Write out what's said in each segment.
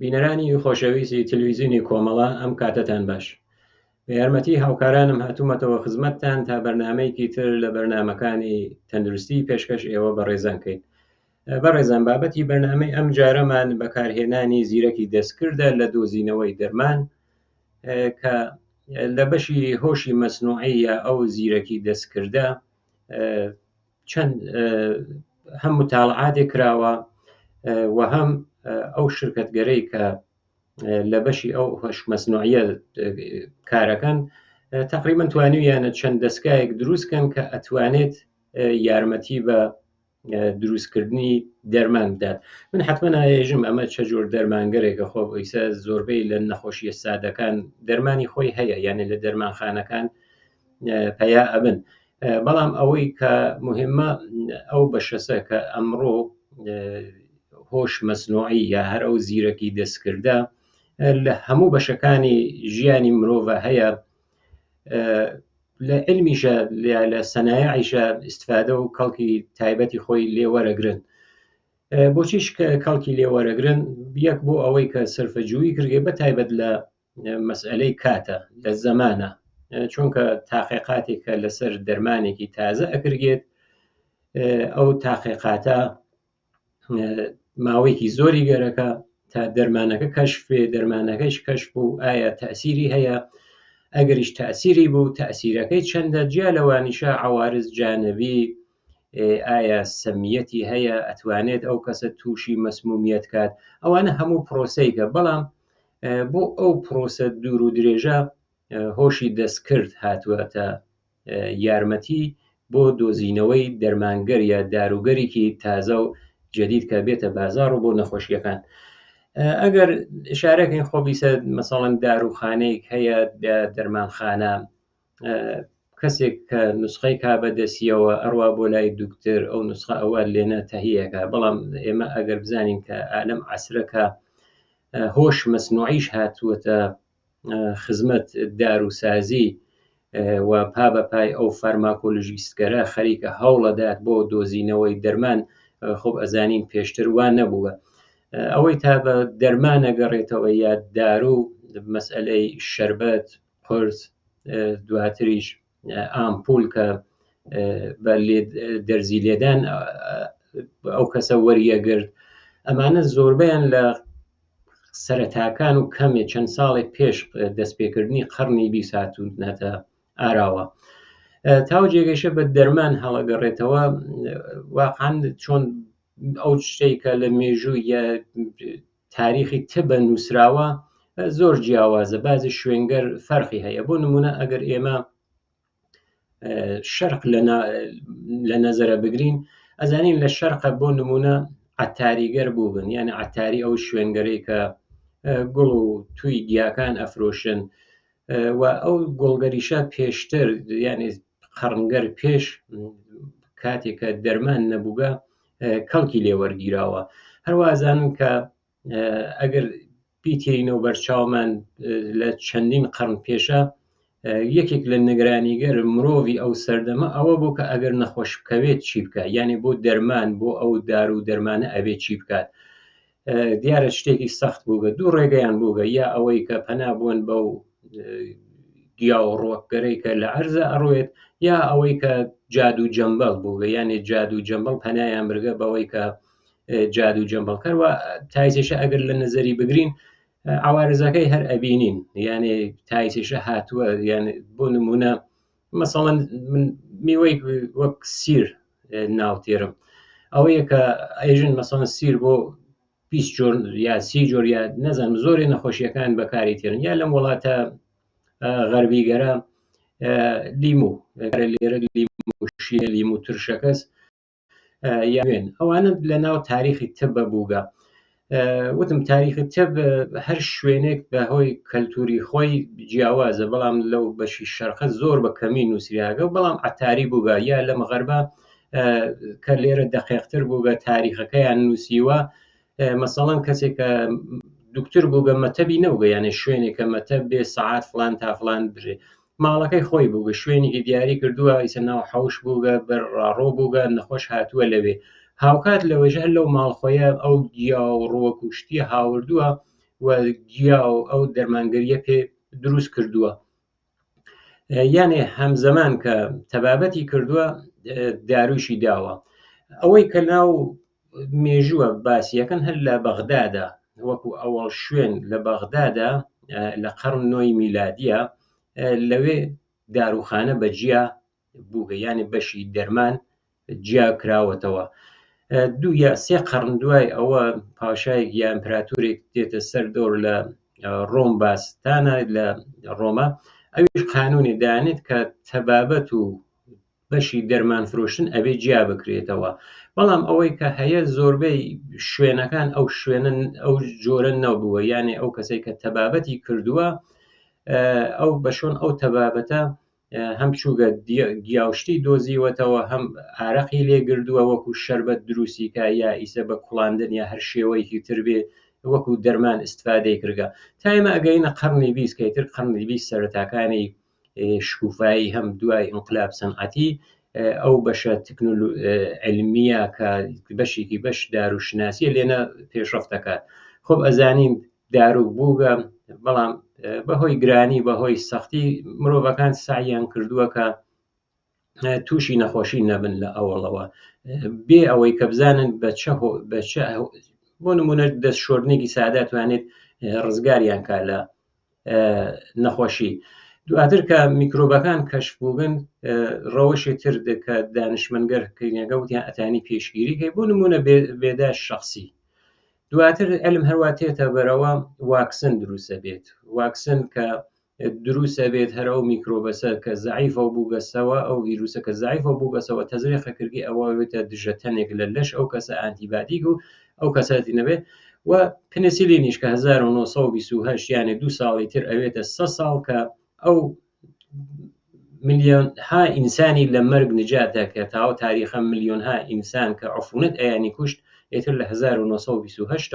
بینەرانی خۆشەویستی تلویزیونی کۆمەڵە ئەم کاتتان باش. بە یارمەتی هاوکارانم هاتوومەتەوە خزمەتتان تا بەرنامەیەکی تر لە بەرنامەکانی تەندروستی پێشکەش ئێوە بەڕێزانکەین. بەڕێزان بابەتی بەرنامەی ئەم جارەمان بەکارهێنانی زیرەکی دەستکردە لە دۆزینەوەی دەرمان کە لە بەشی هۆشی مەسنوعی یا ئەو زیرەکی دەستکردە چەند هەم متاڵعاتێک کراوە و هەم ئەو شرکەتگەرەی کە لە بەشی ئەو هۆش مەسنوعیە کارەکەن تقریبا توانیویانە چەند دەستگایەک دروستکەن کە ئەتوانێت یارمەتی بە دروستکردنی دەرمان بدات. من حتمما ناێژم ئەمە چه جۆر دەرمانگەرێکە خۆ ئیسا زۆربەی لە نەخۆشیە سادەکان دەرمانی خۆی هەیە، یعنی لە دەرمانخانەکان پەیا ئەبن، بەڵام ئەوەی کە مهمە ئەو بەشەسە کە ئەمڕۆ هۆش مەسنوعی یا هەر ئەو زیرەکی دەستکردە لە هەموو بەشەکانی ژیانی مرۆڤە هەیە، لە علمیشە لە سەنایعیشە ئیستفادە و کەڵکی تایبەتی خۆی لێوەرەگرن. بۆچیش کە کەڵکی لێوەرەگرن؟ یەک بۆ ئەوەی کە سەرفەجووی کردێ بە تایبەت لە مەسئلەی کاتە لە زەمانە، چونکە تاقیقاتێکە لەسەر دەرمانێکی تازە ئەکرێت، ئەو تاقیقاتە ماوەیەکی زۆری گەرەکە تا دەرمانەکە کەشفێ، دەرمانەکەش کەشف و ئایا تەئسیری هەیە، ئەگەریش تەئسیری بوو تەئسیرەکەی چەندە، جیا لەوانیشە عەوارز جانبی، ئایا سەمیەتی هەیە، ئەتوانێت ئەو کەسە تووشی مەسمومیەت کات، ئەوانە هەموو پرۆسەیکە. بەڵام بۆ ئەو پرۆسە دوور و درێژە هۆشی دەستکرد هاتووەتە یارمەتی بۆ دۆزینەوەی دەرمانگەر یا داروگەرێکی تازە و جدید کە بێتە بازاڕ و بۆ نەخۆشیەکان. ئەگەر ئشارەکەین خۆ بیسە مەسەڵەن داروخانەیەک هەیە، دەرمانخانە، کەسێک کە نوسخەی کا بەدەستیەوە ئەڕوا بۆ لای دوکتەر، ئەو نوسخە ئەوە لێنە تەهیەکە. بەڵام ئێمە ئەگەر بزانین کە ئالەم عەسرەکە هۆش مەسنوعیش هاتووەتە خزمەت داروسازی و پا بەپای ئەو فارماکۆلۆژیستگەرە خەریکە هەوڵەدات بۆ دۆزینەوەی دەرمان، خۆب ئەزانین پێشتر وان نەبووە. ئەوەی تا بە دەرمان نەگەڕێتەوە یا دارو، مەسئلەی شەربەت، قورس، دواتریش ئامپول کە بە دەرزی لێدان ئەو کەسە وەریەگرت، ئەمانە زۆربیان لە سەرەتاکان و کەمێ چەند ساڵێک پێش دەستپێکردنی قەرنی 20 هاتوونەتە ئاراوە. تاو جێگەیشە بە دەرمان هەڵەگەڕێتەوە، واقعاً چۆن ئەو شتێکە لە مێژووی یا تاریخی تبە نووسراوە زۆر جیاوازە، بازی شوێنگەر فەرقی هەیە. بۆ نمونە ئەگەر ئێمە شەرق لە نەزەرە بگرین، ئەزانین لە شەرقە بۆ نمونە عەتاریگەر بوو بن، یعنی عەتاری ئەو شوێنگەرەی کە گوڵ و توی دیاکان ئەفرۆشن، و ئەو گوڵگەریشە پێشتر، یعنی قەرنگەر پێش کاتێکە دەرمان نەبووگە کەڵکی لێوەرگیراوە. هەروازانن کە ئەگەر بیتێنەوە بەرچاومان لە چەندین قەرن پێشە، یەکێک لە نگرانیگەر مرۆڤی ئەو سەردەمە ئەوە بوو کە ئەگەر نەخۆش بکەوێت چی بکات، یعنی بۆ دەرمان، بۆ ئەو دارو دەرمانە ئەبێت چی بکات. دیارە شتێکی سەخت بووگە، دوو ڕێگەیان بووگە، یا ئەوەی کە پەنا بوون بەو گیا و ڕۆکگەرەی کە لە عەرزە ئەڕوێت، یا ئەوەی کە جادو جەمبەڵ بووگە، یعنی جادو جەمبەڵ پەنایان برگە بەوەی کە جادو جەمبەڵ کەروە. تایسێشە ئەگەر لە نەزەری بگرین عوارزەکەی هەر ئەبینین، یعنی تایسێشە هاتووە، یعنی بۆ نمونە مەسەڵەن من میوەی وەک سیر ناوتێرم، ئەوەیە کە ئەیژن مەسەڵەن سیر بۆ 20 جۆر یا 30 جۆر یا نەزانم زۆری نەخۆشیەکان بەکاری تێرن، یا لەم وڵاتە غەربیگەرە لیمو، لێرە لیموشیە، لیمو ترشەکەس یاوێن، ئەوانە لە ناو تاریخی تبە بووگە. وتم تاریخی تب هەر شوێنێک بەهۆی کەلتوری خۆی جیاوازە، بەڵام لەو بەشی شەرقە زۆر بە کەمی نووسراگە، بەڵام عەتاری بووگە، یا لە مەغەربە کە لێرە دەقیقتر بووگە تاریخەکەیان نووسیوە. مەسەڵەن کەسێکە دوکتور بووگە مەتەبی نەوگە، یعنی شوێنێکە مەتەب بێ سەعات فلان تا فلان برێ، ماڵەکەی خۆی بووگە، شوێنێکی دیاری کردووە، ئیسە ناو حەوش بووگە، بەڕاڕۆ بووگە، نەخۆش هاتووە لەوێ. هاوکات لەوێژە لەو ماڵخۆیە ئەو گیا و ڕۆک و شتی هاوردووە و گیا و ئەو دەرمانگەریە پێ دروست کردووە. یانێ هەمزەمان کە تەبابەتی کردووە دارویشی داوە. ئەوەی کە ناو مێژووە باسیەکەن هەر لە بەغدادا، وەکو ئەوەڵ شوێن لە بەغدادا لە قەرن 9 میلادیە لەوێ داروخانە بە جیا بووگە، یانی بەشی دەرمان جیا کراوەتەوە. 2 یا 3 قەرن دوای ئەوە پاشایەک یا ئەمپراتورێک دێتە سەر دۆر لە ڕۆم باستانە لە ڕۆما، ئەویش قانونی دانێت کە تەبابەت و بەشی دەرمان فرۆشتن ئەبێ جیا بکرێتەوە. بەڵام ئەوەی کە هەیە زۆربەی شوێنەکان ئەو شوێنە ئەو جۆرە نەبووە، یانێ ئەو کەسێک کە تەبابەتی کردووە ئەو بەشۆن ئەو تەبابەتە هەم چووگە گیاوشتی دۆزیوەتەوە، هەم ئارەقی لێگردووە وەکو شەربەت دروستیکە یا ئیسە بە کوڵاندن یا هەر شێوەیەکی تر بێ وەکو دەرمان استفادەی کردگە. تا ئێمە ئەگەینە قەرنی 20 کەیتر قەرنی 20 سەرەتاکانی شکوفایی هەم دوای ئینقلاب سەنعەتی ئەو بەشە علمیە کە بەشێکی بەش داروشناسیە لێنە پێشرەفت دەکات. خۆب ئەزانین دارو بووگە، بەڵام بەهۆی گرانی بەهۆی سەختی مرۆڤەکان سعیان کردووە کە تووشی نەخۆشی نەبن لە ئەوڵەوە، بێ ئەوەی کە بزانن بەچە بۆ نمونە دەست شۆردنێکی سادە توانێت ڕزگاریان کا لە نەخۆشی. دواتر کە میکرۆبەکان کەشف بووبن ڕەوشی تر کە دانشمەنگەر کەینەکە وتیان ئەتانی پێشگیریکەی بۆ نمونە بێداش شخصی. دواتر ئەلم هەروە تێتە بەرەوە واکسن دروستە بێت، واکسن کە دروستە بێت هەر ئەو میکرۆبەسە کە زعیفە بووگەسەوە ئەو ڤیرروسە کە زعیفە بووگەسەوە تەزریقەکردی ئەوە بێتە دژەتەنێک لە لەش ئەو کەسە ئانتیبادیک و ئەو کەساتی نەبێت. و پنسیلینیش کە 1928 یانێ 2 ساڵی تر ئەوێتە 100 ساڵ کە ئەو ملیۆنها ئینسانی لە مەرگ نجاتە کە تاوە تاریخە ملیۆنها ئینسان کە عفونەت ئەیانی کوشت ئێتر لە 1928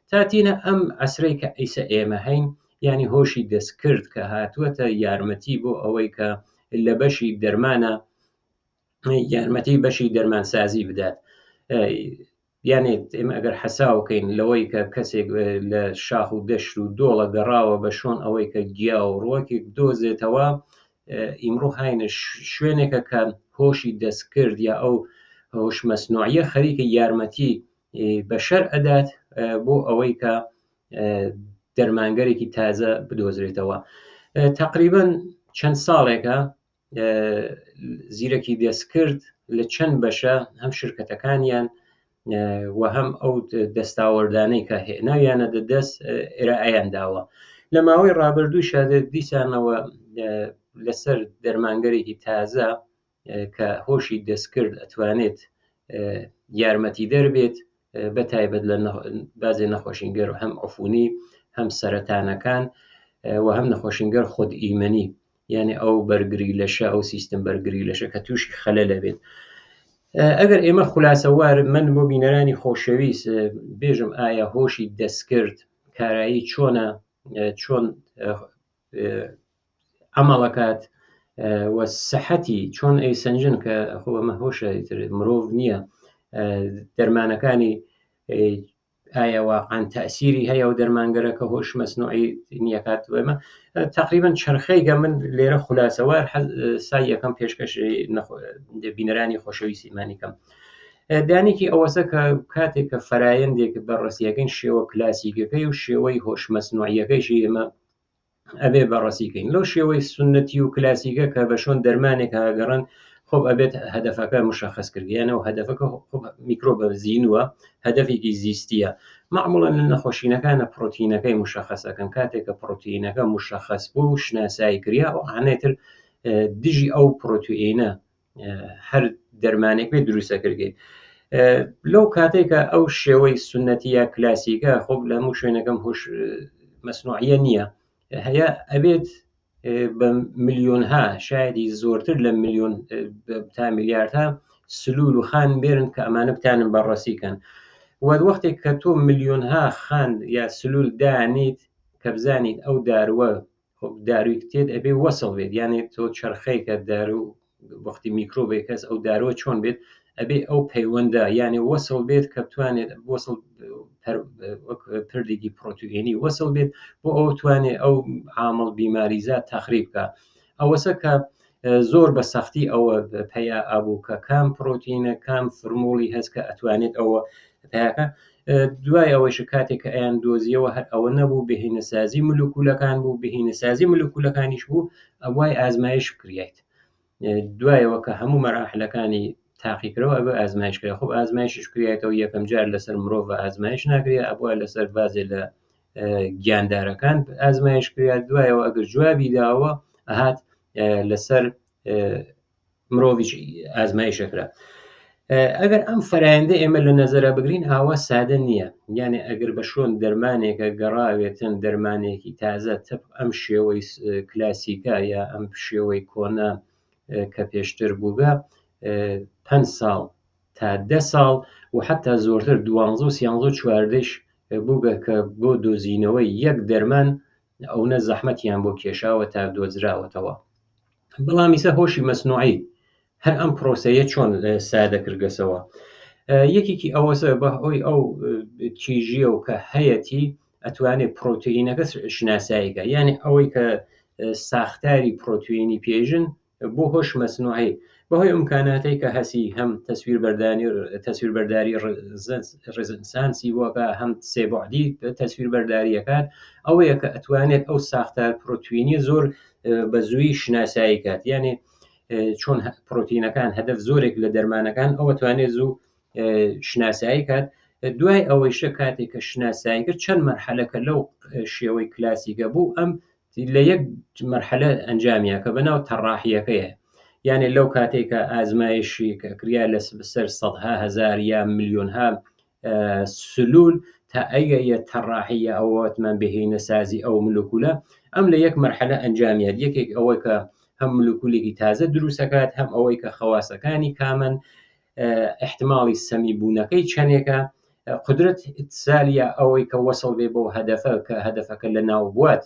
تاتینە ئەم عسرەی کە ئەیسە ئێمە هەین، ینی هۆشی دەستکرد کە هاتووەتە یارمەتی بۆ ئەوەی کە لە بەشی دەرمانە یارمەتی بەشی دەرمانسازی بدات. یانێ ئێمە ئەگەر حەساوکەین لەوەی کە کەسێک لە شاخ و دەشت و دۆڵە گەڕاوە بە شۆن ئەوەی کە گیا و ڕۆکێک دۆزێتەوە، ئیمڕۆ هاینە شوێنێکە کە هۆشی دەستکرد یا ئەو هۆش مەسنوعیە خەریکە یارمەتی بەشەر ئەدات بۆ ئەوەی کە دەرمانگەرێکی تازە بدۆزرێتەوە. تقریبا چەند ساڵێکە زیرەکی دەستکرد لە چەند بەشە هەم شرکەتەکانیان و هەم ئەو دەستاوەردانەی کە هێناویانە دەدەست ئێرائیان داوە. لە ماوەی ڕابردوو شادە دیسانەوە لەسەر دەرمانگەرێکی تازە کە هۆشی دەستکرد ئەتوانێت یارمەتی دەربێت بە تایبەت لە بازێ نەخۆشینگەر و هەم عفونی هەم سەرەتانەکان و هەم نەخۆشینگەر خۆد ئیمەنی، یعنی ئەو بەرگری لەشە ئەو سیستم بەرگری لەشە کە تووشی خەلە لەبێت. ئەگەر ئێمە خولاسەوار من بۆ بینەرانی خۆشەویست بێژم ئایا هۆشی دەستکرد کارایی چۆنە، چۆن ئەمەڵەکات و سەحەتی چۆن ئەیسەنجن کە خۆ ئەمە هۆشە مرۆڤ نییە، دەرمانەکانی ئایا واقعاً تەئسیری هەیە و دەرمانگەرەکە هۆش مەسنوعی نیەکات. ئێمە تقریبا چرخەیەکە من لێرە خولاسەوار سای یەکەم پێشکەش بینەرانی خۆشەویستی مانیکەم. دانێکی ئەوەسە کە کاتێک کە فەرایەندێک بەڕێسیەکەین شێوە کلاسیکەکەی و شێوەی هۆش مەسنوعیەکەیشی ئێمە ئەبێ بەڕێسیکەین. لەو شێوەی سنەتی و کلاسیکە کە بە شۆن دەرمانێک هاگەڕن خۆب ئەبێت هەدەفەکە مشخص کردیانەوە هەدەفەکە میکرۆبە زیینوە هەدەفێکی زیستیە. معموڵەن لە نەخۆشینەکانە پرۆتینەکەی مشخصەکەن، کاتێک کە پرۆتینەکە مشخص بوو و شناسایی کریا و ئەوانەتر دژی ئەو پرۆتئینە هەر دەرمانێک بێ دروستە کردێت. لەو کاتێکە ئەو شێوەی سنەتی یا کلاسیکە خۆب لە هەموو شوێنەکەم هۆش مەسنوعیە نییە، هەیە ئەبێت بە ملیۆنها شایدی زۆرتر لە ملیۆن تا میلیاردها سلول و خان بێرن کە ئەمانە بتانن بەڕەسیکەن. وەختێک کە تۆ ملیۆنها خان یا سلول دانیت کە بزانیت ئەو داروە داروی کتێت ئەبێ وەسڵ بێت، یانێ تۆ چرخەی کە دارو وەختی میکرۆبێک کەس ئەو دارۆ چۆن بێت ئەبێ ئەو پەیوەندە یعنی وەسڵ بێت کە بتوانێت وەسڵ پردێکی پرۆتئینی وەسڵ بێت بۆ ئەو توانێت ئەو عامڵ بیماریزات تەخریب بکە ئەوەسە کە زۆر بە سەختی ئەوە پەیا ئابوو کە کام پرۆتینە کام فرمۆڵی هەست کە ئەتوانێت ئەوە پەیاکە دوای ئەوەش کاتێک کە ئەیان دۆزیەوە هەر ئەوە نەبوو بهینەسازی مولکولەکان بوو بهینەسازی مولکولەکانیش بوو ئەوای ئازمایش بکرێت دوایەوە کە هەموو مەراحلەکانی تاقیکرەوە ئەوە ئازمایشکرا خۆ ئازمایشش کریێتەوە یەکەم جار لەسەر مرۆڤ ئازمایش ناکرێت ئەوە لەسەر بازێ لە گیاندارەکان ئازمایش کرێت دوایەوە ئەگەر جوابی داوە ئەهات لەسەر مرۆڤیش ئازمایشەکرا ئەگەر ئەم فەرایندە ئێمە لە نەزەرە بگرین ئاوا سادە نییە یعنی ئەگەر بە شۆن دەرمانێکە گەڕاوێتن دەرمانێکی تازە تەب ئەم شێوەی کلاسیکە یا ئەم شێوەی کۆنا کە پێشتر بووگە 5 ساڵ تا 10 ساڵ و حتا زۆرتر 12 و 13 و 14 بووگە کە بۆ دۆزینەوەی یەک دەرمان ئەوە زەحمەتیان بۆ کێشاوە تا دۆزراوەتەوە بەڵام ئیسا هۆشی مەسنوعی هەر ئەم پرۆسەیە چۆن سادە کردگەسەوە یەکێکی ئەوەسە بەهۆی ئەو کیژیە و کە هەیەی ئەتوانێت پرۆتئینەکە شناساییکە یعنی ئەوەی کە ساختاری پرۆتئینی پێژن بۆ هۆش مەسنوعی بەهۆی ئیمکاناتی کە هەسی هەم تەسویربەرداری ڕێزئینسانسی وەکە هەم سێبعدی تەسویربەرداریەکات ئەوەیە کە ئەتوانێت ئەو ساختار پرۆتئینی زۆر بە زووی شناسایی کات یعنی چۆن پرۆتینەکان هەدەف زۆرێک لە دەرمانەکان ئەوە توانێت زوو شناسایی کات دوای ئەوەیشە کاتێک کە شناسایی کرد چەند مەرحەلەکە لەو شێوەی کلاسیکە بوو ئەم لە یەک مەرحەلە ئەنجامیە کە بەناو تەڕاحیەکەیە یعنی لەو کاتێککە ئازمایشی کریا لە سەر سەدها هەزار یا ملیۆنها سلول تا ئەگەیە تەڕاحیە ئەوەتمان بهینە سازی ئەو مولکولە ئەم لە یەک مەرحەلە ئەنجامیات یەکێک ئەوەی کە هەم مولکولێکی تازە دروستەکات هەم ئەوەی کە خەواسەکانی کامن احتماڵی سەمی بوونەکەی چەندێکە قدرت ئیتسالیە ئەوەی کە وەسڵ بێ بۆ هەدەفە کە هەدەفەکە لە ناو بوات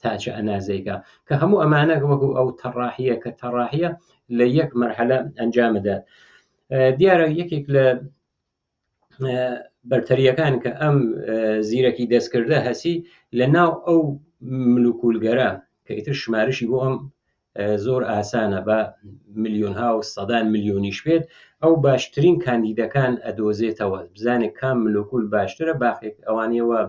تاچە ئەنازەیکە کە هەموو ئەمانە وەکو ئەو تەڕاحیە کە تەڕاحیە لە یەک مەرحەلە ئەنجامەدات دیارە یەکێک لە بەرتەریەکان کە ئەم زیرەکی دەستکردە هەسی لە ناو ئەو مولکولگەرە کە ئیتر شمارشی بۆ ئەم زۆر ئاسانە بە ملیۆنها و سەدان ملیۆنیش بێت ئەو باشترین کاندیدەکان ئەدۆزێتەوە بزانێت کام مولکول باشترە باقێک ئەوانەوە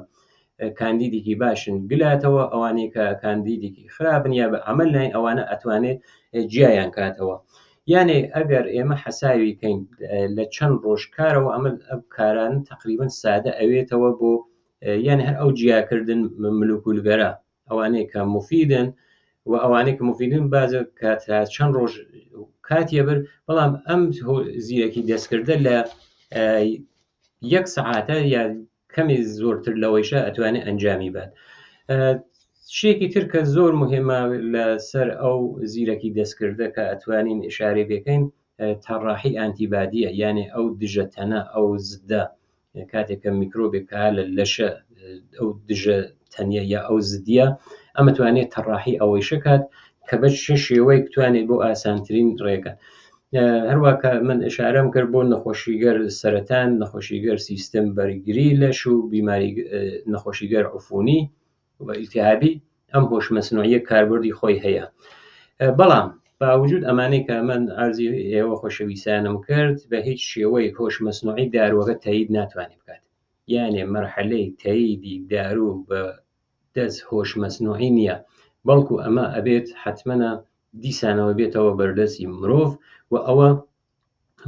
کاندیدێکی باشن گلاتەوە ئەوانەی کە کاندیدێکی خراپن یا بە ئەمەل نای ئەوانە ئەتوانێت جیایان کاتەوە یعنی ئەگەر ئێمە حەساوی کەین لە چەند ڕۆژکارەوە ئەمە ئەم کاران تقریبا سادە ئەوێتەوە بۆ یعنی هەر ئەو جیاکردن مولکولگەرە ئەوانەیە کە مفیدن و ئەوانەی کە مفیدن بازە کات چەند ڕۆژ کاتیە بر بەڵام ئەم زیرەکی دەستکردە لە یەک سەعاتە یا کەمی زۆرتر لەوەیشە ئەتوانێت ئەنجامی بات شتێکی تر کە زۆر مهمە لەسەر ئەو زیرەکی دەستکردە کە ئەتوانین ئشارە بکەین تەڕاحی ئانتیبادیە یعنی ئەو دژە تەنە ئەو زدە کاتێک کە میکرۆبێکە لە لەشە ئەو دژە تەنیە یا ئەو زدیە ئەمە توانێت تەڕاحی ئەوەی شکات کە بە شێوەی بتوانێت بۆ ئاسانترین ڕێگە هەروەکە من ئشارەم کرد بۆ نەخۆشیگەر سەرەتان نەخۆشیگەر سیستم بەرگری لەش و بیماری نەخۆشیگەر عفونی و ئیلتیهابی ئەم هۆش مەسنوعیە کاربردی خۆی هەیە بەڵام باوجود ئەمانەی کە من ئارزی ئێوە خۆشەویستانم کرد بە هیچ شێوەی هۆش مەسنوعی داروەکە تایید ناتوانێت بکات یعنی مەرحەلەی تاییدی دارو بە دەست هۆش مەسنوعی نییە بەڵکو ئەمە ئەبێت حتممە دیسانەوە بێتەوە بەردەستی مرۆڤ و ئەوە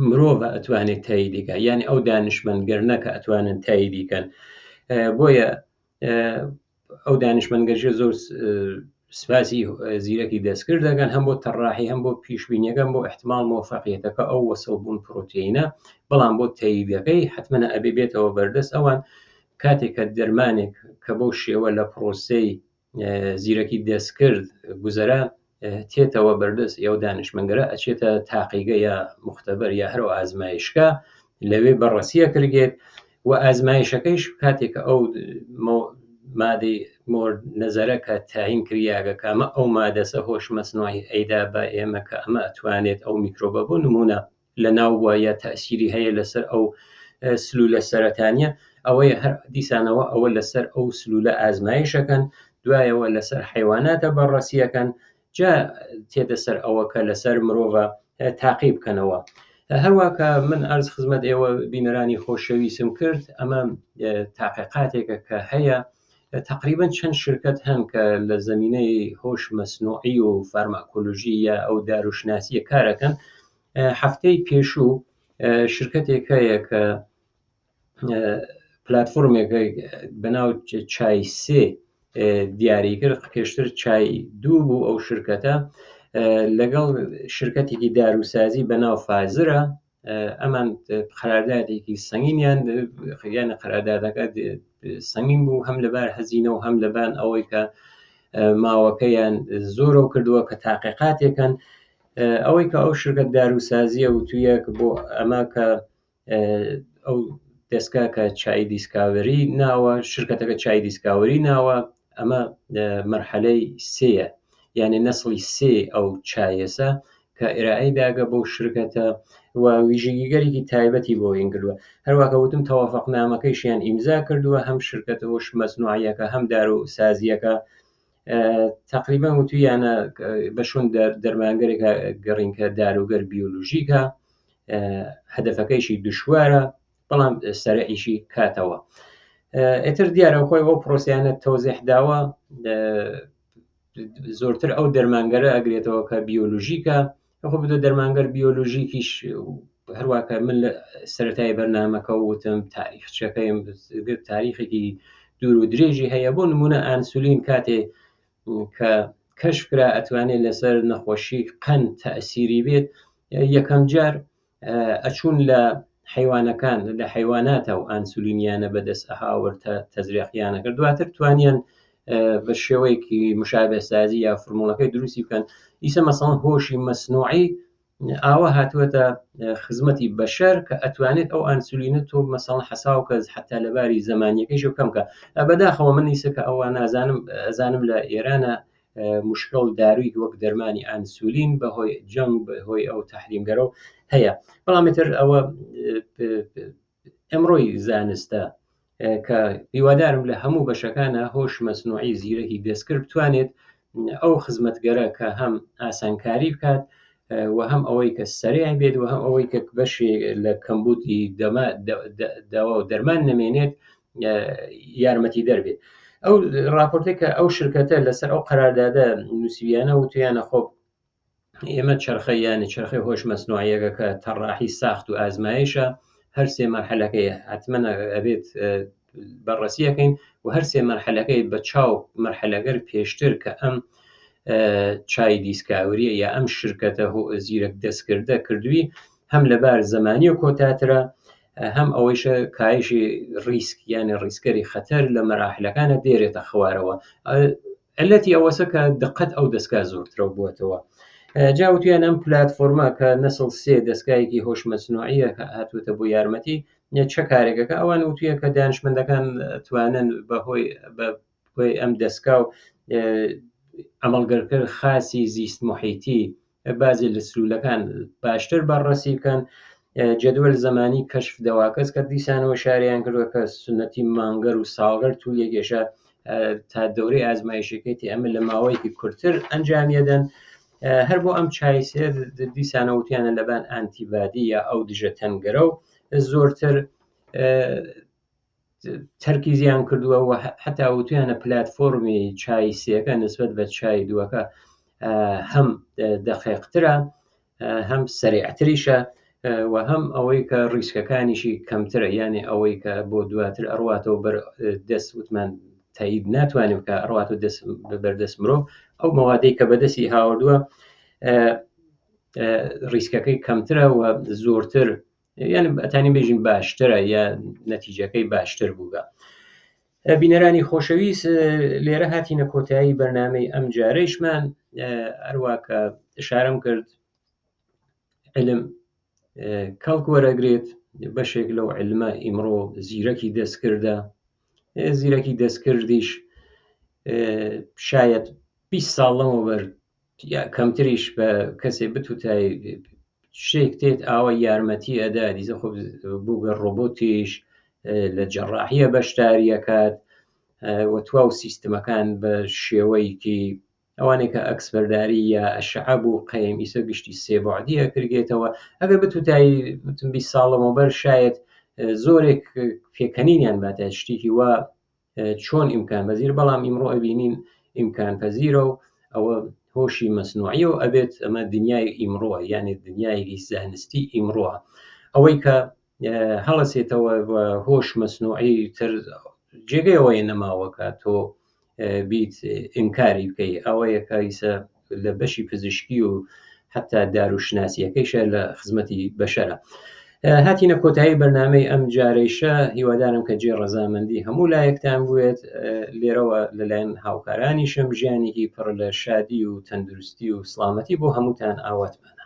مرۆڤ ئەتوانێت تاییدیکە یعنی ئەو دانشمەندگەرنەکە ئەتوانن تاییدیکەن بۆیە ئەو دانشمەندگەرژە زۆر سپاسی زیرەکی دەستکرد دەگەن هەم بۆ تەڕاحی هەم بۆ پیشبینیەکەم بۆ احتمال مۆفەقیەتەکە ئەو وەسڵ بوون پرۆتئینە بەڵام بۆ تاییدەکەی حتممە ئەبێ بێتەوە بەردەست ئەوان کاتێک کە دەرمانێک کە بۆ شێوە لە پرۆسەی زیرەکی دەستکرد گوزەرە تێتەوە بەردەست ئەو دانشمەنگەرە ئەچێتە تاقیگە یا مختبەر یا هەرو ئازمایشگا لەوێ بەڕەسیە کردێت و ئازمایشەکەیش کاتێک ئەو مادەی نەزەرە کە تاین کریاگە کە ئەمە ئەو مادەسە هۆش مەسنوعی ئەیدا بە ئێمە کە ئەمە ئەتوانێت ئەو میکرۆبە بۆ نمونە لە ناو وایە تەئسیری هەیە لەسەر ئەو سلولە سەرەتانیە ئەوەیە هەر دیسانەوە ئەوە لەسەر ئەو سلولە ئازمایشەکەن دوایەوە لەسەر حیواناتە بەڕەسیەکەن جا تێدە سەر ئەوە کە لەسەر مرۆڤە تاقی بکەنەوە. هەروەکە من ئەرز خزمەت ئێوە بینەرانی خۆشەویستم کرد ئەمە تاقیقاتێکە کە هەیە تقریبا چەند شرکت هەن کە لە زمینەی هۆش مەسنوعی و فارماکۆلۆژی یا ئەو داروشناسیە کارەکەن. هەفتەی پێشوو شرکتێک هەیە کە پلتفۆرمێکە بەناو چای سێ دیاری کرد پێشتر چای دوو بوو ئەو شرکەتە لەگەڵ شرکتێکی داروسازی بەناو فازرە ئەمان قەراردادێکی سەنگینیان یانە قەراردادەکە سەنگین بوو هەم لەبار هەزینە و هەم لەبان ئەوەی کە ماوەکەیان زۆرە و کردووە کە تاقیقاتێکن ئەوەی کە ئەو شرکت داروسازیە و تویەک بۆ ئەمە کە ئەو دەستگا کە چای دیسکاوری ناوە شرکتەکە چای دیسکاوری ناوە ئەمە مەرحەلەی سێیە یعنی نەسڵی سێ ئەو چایەسە کە ئێرائەی داگە بۆ شرکەتە و ویژگیگەرێکی تایبەتی بۆ هین کردووە هەروەکە وتم تەوافەقنامەکەیشیان ئیمزا کردووە هەم شرکەتە هۆش مەسنوعیەکە هەم داروسازیەکە تقریبا وتویانە بەشون دەرمانگەرێکە گەڕین کە داروگەر بیۆلۆژیکە هەدەفەکەیشی دشوارە بەڵام سەرئیشی کاتەوە ئێتر دیارە خۆی ئەو پرۆسیانە تۆزیح داوە زۆرتر ئەو دەرمانگەرە ئەگرێتەوە کە بیۆلۆژیکە خۆ بدە دەرمانگەر بیۆلۆژیکیش هەروەکە من لە سەرەتای بەرنامەکە وتم تاریخچەکەیم تاریخێکی دوور و درێژی هەیە بۆ نمونە ئانسولین کاتێ کە کەشفکرا ئەتوانێت لەسەر نەخۆشی قەند تەئسیری بێت یەکەم جار ئەچوون لە حیوانەکان لە حیواناتە و ئانسولینیانە بەدەست ئەهاوەرتە تەزریقیانە کرد دواتر توانیان بە شێوەیەکی مشابهسازی یا فرموڵەکەی دروستی بکەن ئیسە مەسەڵەن هۆشی مەسنوعی ئاوە هاتووەتە خزمەتی بەشەر کە ئەتوانێت ئەو ئانسولینە تۆ مەسەڵەن حەساو کە حتا لەباری زمانیەکەیش کەم کە بەداخەوە من ئیسە کە ئەوە ئەزانم لە ئێرانە مشکل داروی وەک دەرمانی ئانسولین بەهۆی جەنگ بەهۆی ئەو تەحریمگەرە هەیە بەڵامێتر ئەوە ئەمڕۆی زانستە کە هیوادارم لە هەموو بەشەکانە هۆش مەسنوعی زیرەکی دەستکرد بتوانێت ئەو خزمەتگەرە کە هەم ئاسانکاری بکات و هەم ئەوەی کە سەریع بێت و هەم ئەوەی کە بەشێ لە کەمبوتی داوا و دەرمان نەمێنێت یارمەتی دەربێت ئەو راپۆرتێکە ئەو شرکەتە لەسەر ئەو قەراردادە نووسیویانە وتیانە خۆب ئێمە چرخە یانی چرخی هۆش مەسنوعیەکە کە تەڕاحی ساخت و ئازمایشە هەر سێ مەرحەلەکەی حتمەنە ئەبێت بەڕەسیەکەین و هەر سێ مەرحەلەکەی بە چاو مەرحەلەگەر پێشتر کە ئەم چای دیسکاوریە یا ئەم شرکەتە زیرەک دەستکردە کردووی هەم لەبار زمانی و کۆتاترە هەم ئەوەیشە کاهشی ریسک یانی ڕیسکەری خەتەر لە مەراحلەکانە دێرێتە خوارەوە علەتی ئەوەسە کە دقت ئەو دەستگا زۆرترە بووەتەوە جاوتیان ئەم پلتفۆرمە کە نەسڵ سێ دەستگایەکی هۆش مەسنوعیە هاتووەتە بۆ یارمەتی چه کارێکەکە ئەوان وتویە کە دانشمەندەکان توانن بەهۆی ئەم دەستگا و ئەمەڵگەرکرد خاصی زیست محیتی بازی لە سلولەکان باشتر بەڕەسی بکەن جدول زمانی کەشف دەواکەس کە دیسانەوە شاریان کردووە کە سنەتی مانگەر و ساڵگەر توولێکێشە تا دەورەی ئازمایشەکەیتی ئەمە لە ماوەیەکی کورتتر ئەنجامیەدەن هەر بۆ ئەم چایسێ دیسانەوتیانە لەبان ئانتیبادی یا ئەو دژە تەنگەرە و زۆرتر تەرکیزیان کردووە و حتا وتیانە پلتفۆرمی چای سێەکە نسبەت بە چای دووەکە هەم دەقیقترە هەم سەریعتریشە و هەم ئەوەی کە ڕیسکەکانیشی کەمترە یعنی ئەوەی کە بۆ دواتر ئەڕواتەوە بەر دەست وتمان تایید ناتوانیم کە ئەڕواتە بەردەست مرۆڤ ئەو مەوادەی کە بەدەستی هاوردووە ریسکەکەی کەمترە و زۆرتر یعنی ئەتانی بێژین باشترە یا نەتیجەکەی باشتر بووگە. بینەرانی خۆشەویست لێرە هاتینە کۆتایی بەرنامەی ئەم جارەیشمان هەروەکە ئشارەم کرد علم کەڵک وەرەگرێت بەشێک لەو علمە ئیمڕۆ زیرەکی دەستکردە زیرەکی دەستکردیش شاید 20 ساڵ لەمەوبەر کەمتریش بە کەسێ بتوتای شتێک تێت ئاوە یارمەتی ئەدا دیزە خۆ بوو بە ڕۆبۆتیش لە جەڕاحیە بەشداریەکات وە تواو سیستمەکان بە شێوەیەکی ئەوانێک کە ئەکسپەرداری یا ئەشعە بوو قەیم ئیسە گشتی سێبعدیە کردێتەوە ئەگەر بتوتایی 20 ساڵ لەمەوبەر شاید زۆرێک پێکەنینیان باتە شتێکی وا چۆن ئیمکان پەزیر بەڵام ئیمڕۆ ئەبینین ئیمکان پەزیرە و ئەوە هۆشی مەسنوعی و ئەبێت ئەمە دنیای ئیمڕۆە یعنی دنیای زانستی ئیمڕۆە ئەوەی کە هەڵەسێتەوە بە هۆش مەسنوعی تر جێگەیەوەی نەماوەکە تۆ بیت ئینکاری بکەی ئەوەیەکە ئیسە لە بەشی پزیشکی و حتا داروشناسیەکەیشە لە خزمەتی بەشەرە. هاتینە کۆتایی بەرنامەی ئەم جارەیشە هیوادارم کە جێ ڕەزامەندی هەموو لایەکتان بوێت لێرەوە لەلایەن هاوکارانیشم ژیانێکی پڕ لە شادی و تەندروستی و سڵامەتی بۆ هەمووتان ئاواتمانە.